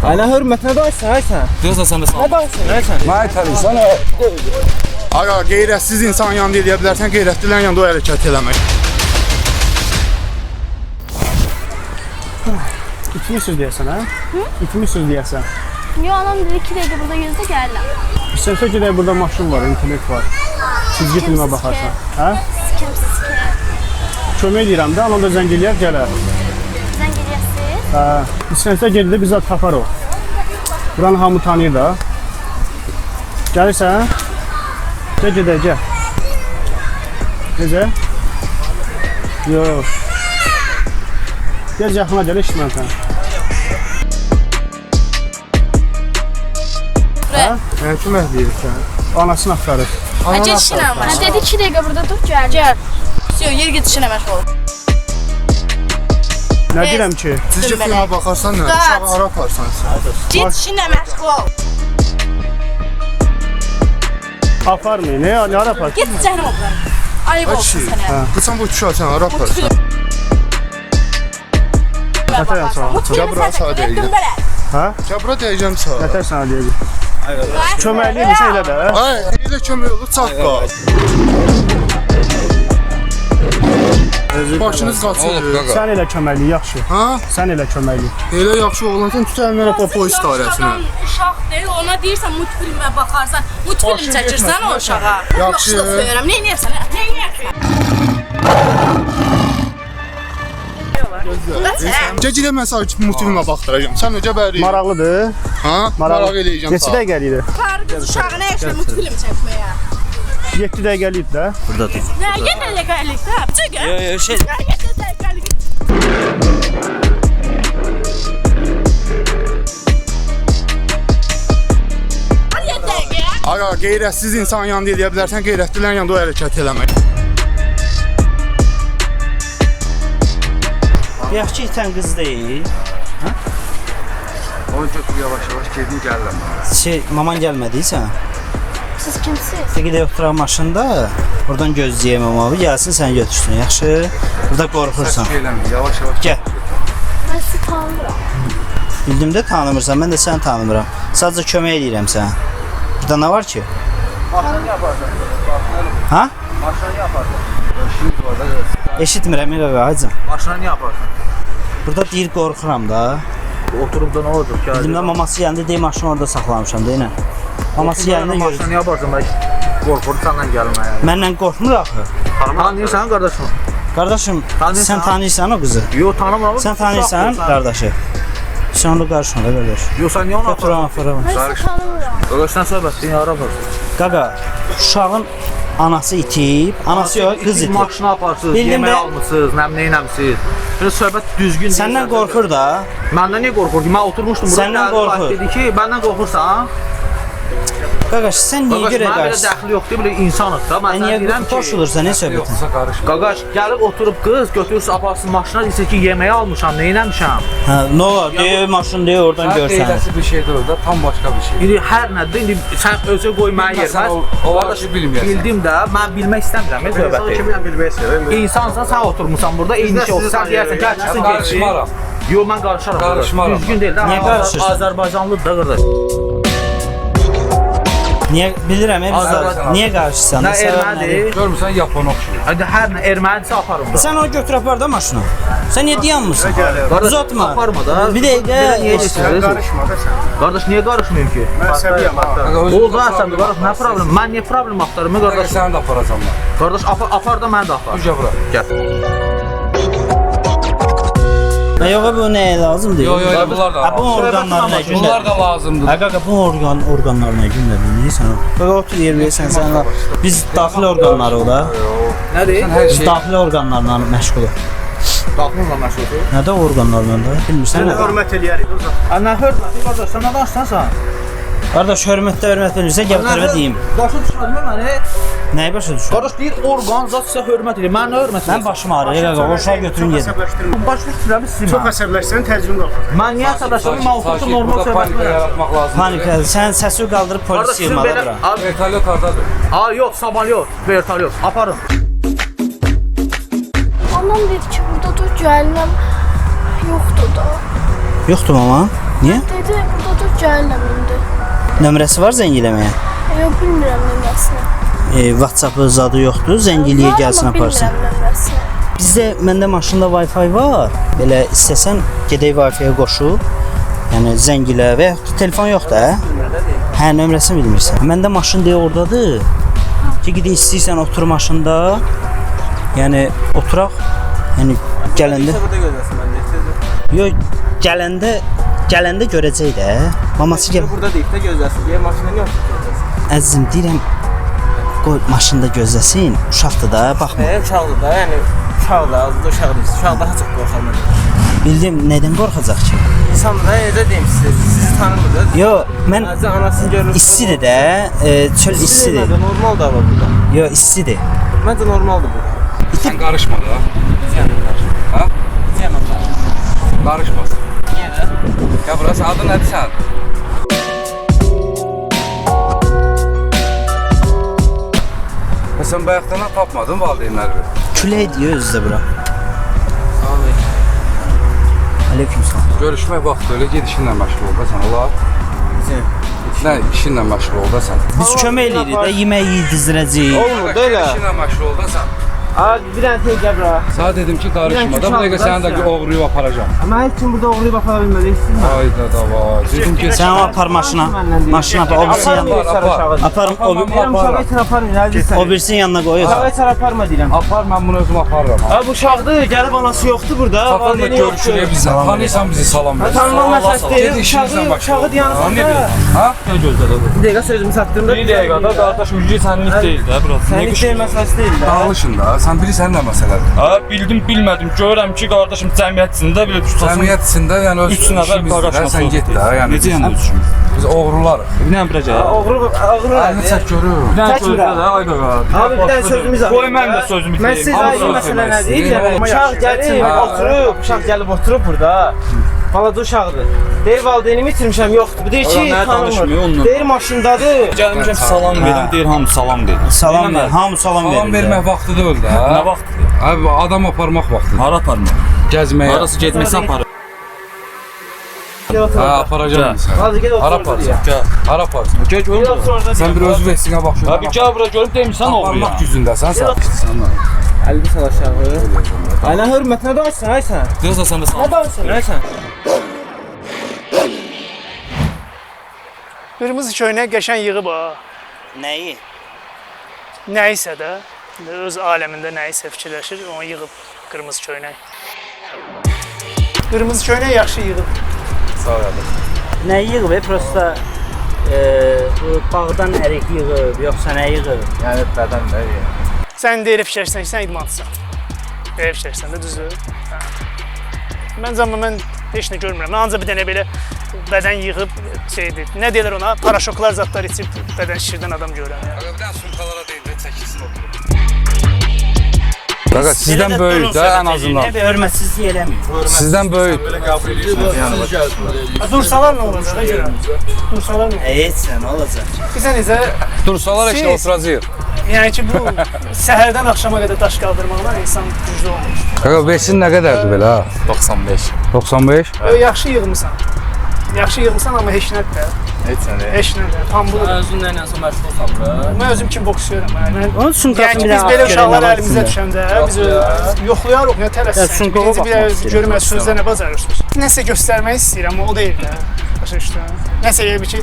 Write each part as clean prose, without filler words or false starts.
Ana hürmet ne dayısın ay sen? Diyorsan sen de sağ ol. Ne dayısın ay sen? Maytəlim sana. Aga, qeyrətsiz insan yanında eləyə bilərsən, qeyrətlilərin yanında o hərəkət eləmək. İtmişsiniz deyəsən, hə? İtmişsiniz deyəsən. Yo, anam dedi 2 dəqiqə burada gözlə gəlirəm. İstəsə ki, burada maşın var, internet var. Çizgi filmə baxarsan, hə? Sikim. Kömək edirəm də, anam da zəng eləyər, gələr. Zəng eləyəsiz? Hə, istəsə gedib biz də tapar o. Buranı hamı tanıyır da. Gəlirsən? Gəl gedək, gəl. Necə? Yox. Gəl yaxına gəl, eşitməm sən. Yəni kim əhliyirsən? Anasını axtarır. Get işinə var. Dedi 2 dəqiqə burada dur, gəl. Yox, yer get işinə məşğul ol. Nə deyirəm ki? Çizgi filmə baxarsan nə? Uşağı hara aparsan sən? Get işinə məşğul ol. Aparmayın, nə hara aparsın? Get cəhənnəm oxlan. Ayıb olsun sənə. Qıçan bu uşağı sən hara aparsan? Nətər sağ ol. Gəl bura sağ deyəcəm. Hə? Gəl bura deyəcəm sağ. Nətər sənə deyəcəm. Köməkli edirsən elə də. Ay, elə kömək olur, çatqa. Başınız qaçır. Sən elə köməkli, yaxşı. Ha? Sən elə köməkli. Elə yaxşı oğlansan, tut əlindən apar polis idarəsinə. Uşaq deyil, ona deyirsən multfilmə baxarsan, multfilm çəkirsən o uşağa. Yaxşı. Söyürəm, nə edirsən? Nə edirsən? Gecələ mən sənə multfilmə baxdıracağım. Sən necə bəri? Maraqlıdır. Ha? Maraq eləyəcəm Neçə sağ. dəqiqəlikdir? Qarı qız uşağına yaşa multfilm çəkməyə. 7 dəqiqəlik də. Buradadır. Nə dəqiqəlik də? Çıxın. Yo şey. Nə dəqiqəlik? Hadi dəqiqə. Aga, qeyrətsiz insan yanında eləyə bilərsən, qeyrətlilərin yanında o hərəkət eləmək. Yaxşı itən qız deyil. Onu götür yavaş-yavaş gedin gəlirəm. Maman gəlmədiysə, Siz kimsiniz? təqidə oturan maşında, oradan gözləyəm mamamı, gəlsin səni götürsün, yaxşı? Burada qorxursan. Eləmə, yavaş-yavaş. Gəl. Mən sizi tanımıram. Bildim də tanımırsan, mən də səni tanımıram. Sadəcə kömək edirəm sənə. Burada nə var ki? Maşını yaparsan. Ha? Maşını yaparsan. Eşitmirəm, qaqa, hacım. Maşına niyə aparsın? Burada deyir qorxuram da. Oturub da nə olacaq ki? Bildim də maması gəldi, deyir maşını orada saxlamışam, deyinə. Maması gəldi, Maşına niyə aparsın? Mən qorxur səndən gəlməyə. məndən qorxmur axı. Tanıyırsan qardaşım? Qardaşım, Tanıyırsan? sən tanıyırsan o qızı? Yox, tanımıram. Sən tanıyırsan qardaşı? Sən onu qarışma da qardaş. Yox, sən niyə onu Götür onu aparsın? afara. Mən sizi tanımıram. Qardaşdan söhbət deyil, hara aparsın? Qaqa, uşağın anası itib, anası yox, qız itib. Maşına aparsınız, Bildim yemək də- almısınız, nəmnə eləmişsiniz. Belə söhbət düzgün deyil. Səndən qorxur da. Məndən niyə qorxur ki? Mən oturmuşdum burada. Səndən gəldi, qorxur. Dedi ki, məndən qorxursan? Qaqaş, sən niyə Qardaş, görə mənə belə qarşısın? dəxli yoxdur, belə insanıq da. Mən sənə Niyə deyirəm boş ki, olursa, nə söhbətin? qaqaş, gəlib oturub qız götürürsə aparsın maşına, deyirsə ki, yeməyi almışam, nə eləmişəm? Hə, nə olar, deyə maşın deyə oradan görsən. bir şey deyil də, tam başqa bir şey. İndi hər nədir, indi sən özə qoy mənə yer. Sən o qardaşı bilməyəsən. Bildim də, mən bilmək istəmirəm söhbəti. Kimlə bilmək istəyirəm? İnsansan, sən oturmusan burada, eyni şey olsun. Sən deyərsən, gəl çıxsın getsin. Qarışmaram. Yox, mən qarışaram. qardaş. Qarışmaram. Düzgün deyil də. Niyə qarışırsan? Azərbaycanlıdır da qardaş. Niyə bilirəm, niyə qarşısan? Nə ermənidir? Görmürsən yapon oxşuyur. Hadi hər nə ermənidirsə aparım da. Sən onu götür apar da maşına. Sən niyə dayanmırsan? Qardaş, Uzatma. aparma da. Bir dəqiqə. Belə niyə geçirsiniz? Qarışma da sən. Qardaş, niyə qarışmayım ki? Mən səviyyəm ha. Oldu sən də qardaş, nə problem? Mən niyə problem axtarım qardaş? Səni də aparacam mən. Qardaş, apar da mən də apar. Düzə bura. Gəl. Yox, bu nəyə lazımdır? Yo, bunlar da. Ha, bu orqanlarına Bunlar gündə. da lazımdır. Ha, qaqa, bu orqanlarına gündə bilirsən. Qaqa, otur yer verirsən sən. Biz daxili orqanları o da. Nədir? Hər Biz şey daxili orqanlarla məşğuluq. Daxmınla məşğuldur. Nədə orqanlarla da? Bilmirsən nə? Hörmət eləyərik. Ana hörməti qardaş, sən nə danışsan sən? Qardaş, hörmətdə hörmət verirsə, gəl tərəfə deyim. Başa düşmədin məni? Nəyi başa düşürsən? Qardaş deyir orqanizasiya hörmət edir. Mən nə hörmət Mən edirəm? başım ağrıyır, qaqa, o uşağı götürün gedin. Başa düşürəm sizin. Çox əsəbləşsən, təcrübə qalxar. Mən niyə əsəbləşirəm? Mən oturmuşum normal Burada söhbət panika edirəm. yaratmaq lazımdır. Panika, sən səsi qaldırıb Qardaş polis sizin yığmalı belə bura. abi, Vertolyot hardadır? yox, samolyot, vertolyot. Aparın. Anam dedi ki, burada dur, gəlinəm yoxdur da. Yoxdur mama. Niyə? Dedi, burada dur, gəlirəm indi. Nömrəsi var zəng eləməyə. Yox, bilmirəm nömrəsini. WhatsApp zadı yoxdur. Zəng eləyə gəlsin aparsın. Bilmirəm nömrəsini. Bizdə məndə maşında Wi-Fi var. Belə istəsən gedək Wi-Fi-yə qoşu. Yəni zəng elə və yaxud da telefon yoxdur, hə? Hə, nömrəsini bilmirsən. Məndə maşın deyə ordadır. Ki gedək istəyirsən otur maşında. Yəni oturaq. Yəni gələndə Burada gözləsin mən də. yox, gələndə görəcək də. Maması gəl. Burada deyib də gözləsin. Deyə maşına niyə oturacaqsın? Əzizim deyirəm qoy maşında gözləsin. Uşaqdır da, baxma. Uşaqdır da, yəni uşaq da, azı da uşaq deyil. Uşaq daha çox qorxar məndən. Bildim, nədən qorxacaq ki? İnsan da necə deyim sizi tanımır. Yo, mən Azı anasını görür. istidir də, çöl istidir. Normal da var burada. Yo, istidir. Məncə normaldır bu. Sen karışma da. Ha? Karışma. Ya burası adın nedir sen? Sen bayaqdan tapmadın valideynləri. Külək deyir özü də bura. Aleykümselam. Görüşmək vaxtı öyle gedişinlə məşğul ol da sən, olar? Nə, işinlə məşğul ol da sən. Biz kömək eləyirik də, yemək yedizdirəcəyik. Olmur da elə. İşinlə məşğul ol da sən. Abi bir dənə tek gəl bura. Sana dedim ki karışma da, bu dəqiqə səni də oğruyub aparacağım. Amma heç kim burada oğurlayıb apara bilmədi. Hayda da var. Dedim ki Sən apar maşına. Maşına apar, o birisi yanına. Aparım, Deyirəm uşağı içər aparmayın, əzizsən. o birisi yanına qoyuyorsun. Uşağı içər aparma deyirəm. apar, mən bunu özüm aparıram. Abi bu uşaqdır, gəlib anası yoxdur burada. Safanla valideyni yoxdur. görüşürük biz. Tanıysan bizi salam ver. Tanımaq məsələsi deyil. Ged işinizlə başla. Uşağı dayanırsan da. Ha? Bir dəqiqə sözümü satdırım da. Bir dəqiqə Qardaş müjde sənlik deyil də burası. Sənlik deyil məsələsi deyil də. Dağılışın da. Sən bilirsən nə məsələdir? Ha bildim bilmədim. Görürəm ki qardaşım cəmiyyətçində belə tutasın. Cəmiyyət içində yəni öz Üç nəfər işimizdir. qardaşına Sən get də. Yəni Necə yəni düşün? biz oğrularıq. Bir dənə birəcə. Oğru Əlini çək görür. Bir dənə Çəkmir sözdə ha. də ayda qaqa. Abi bir dənə sözümüz var. Qoy mən də sözümü Mən siz ayrı məsələ nədir? Yəni uşaq gəlib oturub, uşaq gəlib oturub burada. Balaca uşaqdır. Deyir valideynimi itirmişəm, yoxdur. Bu deyir ki, Adam mənə danışmıyor tanımır. onunla. Deyir maşındadır. Gəlmişəm salam verim, deyir hamı salam deyir. Salam ver, hamı salam Salam verir. vermək vaxtı deyil də. Nə vaxtdır? Abi adam aparmaq vaxtıdır. Hara aparma? Gəzməyə. Harası getməsə aparır. Gel otur Ha, orada. aparacağım sən. Hadi gel otur Hara orada aparsan? diyor. Hara aparsan? Gəl görüm. Gel otur orada Sən diyor. bir özü vəsinə bax. Abi gəl bura görüb demirsən oğlu ya. Aparmaq gücündəsən sən. Əlini sal aşağı. Aynen hürmetine danışsın ay sen. Deyirsən sən də salam. Ne danışsın ay sen? Qırmızı köynək qəşəng yığıb ha. Nəyi? Nəyisə də, öz aləmində nəyisə fikirləşir, onu yığıb qırmızı köynək. Qırmızı köynək yaxşı yığıb. Nəyi yığıb? Prosta bu bağdan ərik yığıb, yoxsa nə yığıb? Yəni bədən də. Sən də elə fikirləşsən ki, sən idmançısan. Elə fikirləşsən də düzdür. Hə. Məncə amma mən heç nə görmürəm. Mən ancaq bir dənə belə bədən yığıb şeydir. Nə deyirlər ona? Paraşoklar zadlar içib bədən şişirdən adam görürəm. Yəni. Bir dənə sumkalara deyil də çəkilsin oturur. Qaqa sizdən böyük də ən azından. Nə bir hörmətsizlik eləmir. Sizdən böyük. Dursalar nə olacaq da görürəm. Dursalar nə? Heç nə olacaq? Bizə necə? Dursalar işte Siz- oturacağıq. Yəni ki, bu səhərdən axşama qədər daş qaldırmaqdan insan güclü olur. Qaqa besin nə qədərdir belə ha? 95. 95. Yaxşı yığmısan. Yaxşı yığmısan amma heç nədir də. Heç nədir. Tam bu. Özünlə nəsə məşğulsan bura. Mən özüm kim boksuyuram. Yəni Onun sumkasını yəni ki, bir biz dənə belə ax uşaqlar görən əlimizə var düşəndə biz yoxlayarıq, nə Ya, tələsən. sumkaya Birinci baxmaq bir istəyirəm. görmək sözdə nə bacarırsınız. Nəsə göstərmək istəyirəm, amma o deyil də. Başa düşdün? Nəsə elə bir ki,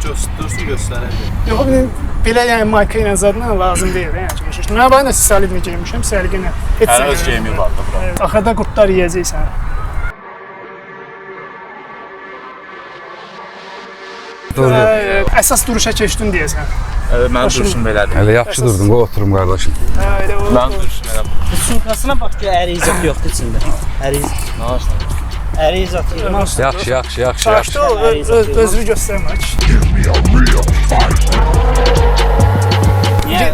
Dursun göstərəcək. yox bilin belə yəni marka ilə zadla lazım deyil yəni ki, başa düşdün. Mən bayaq da salidmi geymişəm, səliqə heç Hər öz geyimi var da bura. Axırda qurtlar yeyəcəksən. Dur. Əsas duruşa keçdin deyəsən. Mənim duruşum belədir. Hələ yaxşı durdun, qoy oturum qardaşım. Hə, elə o. Mənim duruşum belədir. Sumkasına bax ki, ərizat yoxdur içində. Ərizat. Ərizat yığmaz. Yaxşı, yaxşı, yaxşı. Saçda o özünü göstərmək. Niyə?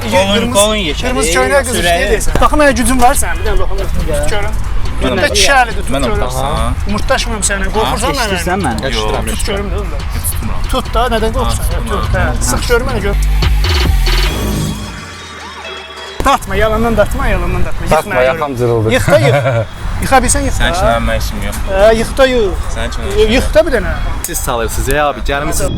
Qolun yekədir. Qırmızı köynək qız işləyir deyəsən. Baxın mənə gücün var sənin, bir dənə baxın. Görün. Yolda kişi əlidir, tut görürsən. Murtdaşmıram sənə, qorxursan mənə. İstəyirsən mən. Tut görüm də onda. Tut da, nədən qorxursan? Tut, hə. Sıx görüm mənə gör. Dartma, yalandan dartma, yalandan dartma. Yıx Dartma, mənə yaxam cırıldı. Yıx da yıx. Yıxa bilsən yıx. Sən üçün mənim işim yox. Yıx da yıx. Sən üçün. Yıx da bir dənə. Siz salırsınız ya abi, gəlmisiniz.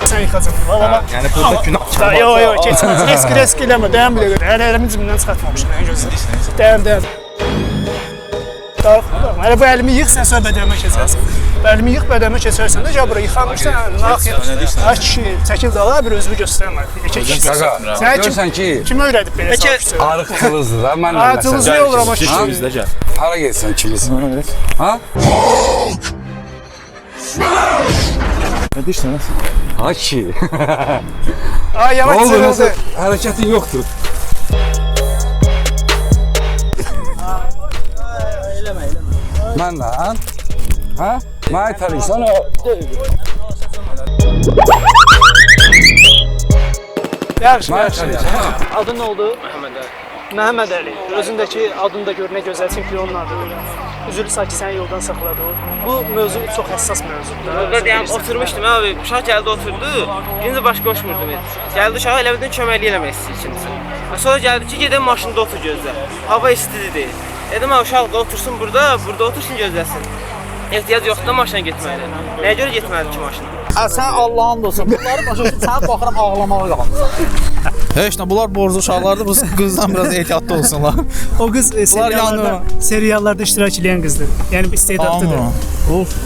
Sən yıxacaqsın. Valla. Yəni burada günah. Yo, keçin. Risk eləmə. Dayan bir dəqiqə. Əlimi cibimdən çıxartmamışam. Gözlə. Dayan. Hələ bu əlimi yıx, sən sonra bədəmə keçərsən. Əlimi yıx, bədəmə keçərsən də, gəl bura yıxanmışsan. Ay kişi, çəkil dala, bir özümü göstərmə. Qaqa, görsən ki, Kim öyrədib belə sağ arıq cılızdır da, mən Ha, cılız ne olur ama İkimiz də gəl. hara getsən ikimiz? Ha? Nə deyirsən? Ay ki. Ay, Ne yavaş oldu? cılızdı. Nasıl? Hareketin yoktur. Mən lan. Ha? Mənə itəlirsən o. Yaxşı, Mənə yaxşı. itəlirsən. Adın nə oldu? Məhəmməd Əli. Özündəki adın da gör nə gözəl çempionun adıdır. Üzülü sanki səni yoldan saxladı o. Bu mövzu çox həssas mövzudur. Burada deyəm, oturmuşdum abi, uşaq gəldi oturdu, birinci baş qoşmurdum heç. Gəldi uşağa elə bildim köməklik eləmək istəyir ikincisi. Sonra gəldi ki, gedəm maşında otur gözlə. Hava istidir. Dedim ha, uşaq da otursun burada otursun gözləsin. Ehtiyac yoxdur da maşına getməli. Nəyə görə getməlidir ki maşına? Sən Allahın olsun. Bunları başa düşün. Sən baxıram ağlamağa qalmısan. Heç nə, bunlar borclu uşaqlardır. Bu qızdan biraz ehtiyatlı olsunlar. O qız seriallarda iştirak edən qızdır. Yəni istedadlıdır. Of.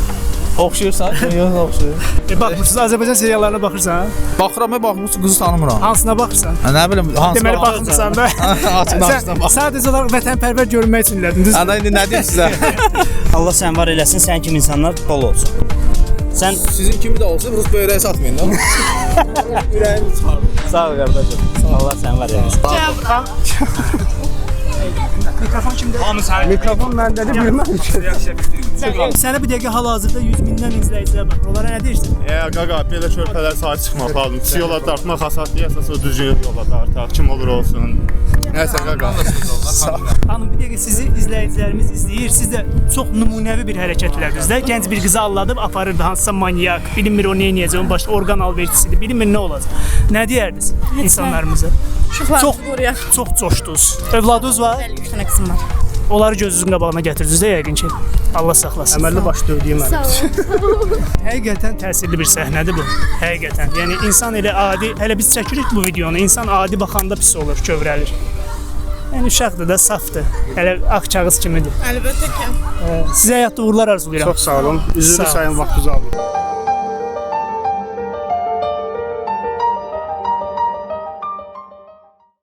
Oxşuyursan, yox oxşuyur. Baxmırsınız, Azərbaycan seriallarına baxırsan? Baxıram, baxmırsın, qızı tanımıram. Hansına baxırsan? Nə bilim, hansına Deməli baxmırsan da. Sən Sadəcə olaraq vətənpərvər görünmək üçün elədin, düzdür? Ana indi nə deyim sizə? Allah sən var eləsin, sən kimi insanlar bol olsun. Sən Sizin kimi də olsa Rus böyrəyi satmayın da. Ürəyimi çıxardım. Sağ ol qardaşım. Allah sən var eləsin. Mikrofon kimdə? Hamı sənin. Mikrofon məndədir, bilməm ki. Sənə bir dəqiqə hal-hazırda 100 mindən izləyicilər baxır. Onlara nə deyirsən? Qaqa, belə körpələr sahib çıxmaq lazım. Pis yola dartmaq hasat deyəsə, o düzgün yola dartaq. Kim olur olsun. Nəysə qaqa. Hanım, bir dəqiqə sizi izləyicilərimiz izləyir. Siz də çox nümunəvi bir hərəkətlərdiniz də. Gənc bir qızı alladıb aparırdı hansısa manyak. Bilinmir o nə edəcək, onun başda orqan alverçisidir. Bilinmir nə olacaq. Nə deyərdiniz insanlarımıza? Çox coşdunuz. Övladınız var? 3 dənə qızım var. Onları gözünüzün qabağına gətirdiniz də yəqin ki. Allah saxlasın. Əməlli başda ödəyim mən. Həqiqətən təsirli bir səhnədir bu. Həqiqətən. Yəni insan elə adi, hələ biz çəkirik bu videonu. İnsan adi baxanda pis olur, kövrəlir. Yəni uşaqdır da, safdır. Hələ ağ kağız kimidir. Əlbəttə ki. Sizə həyatda uğurlar arzulayıram. Çox sağ olun. Üzrlü sayın vaxtınızı aldım.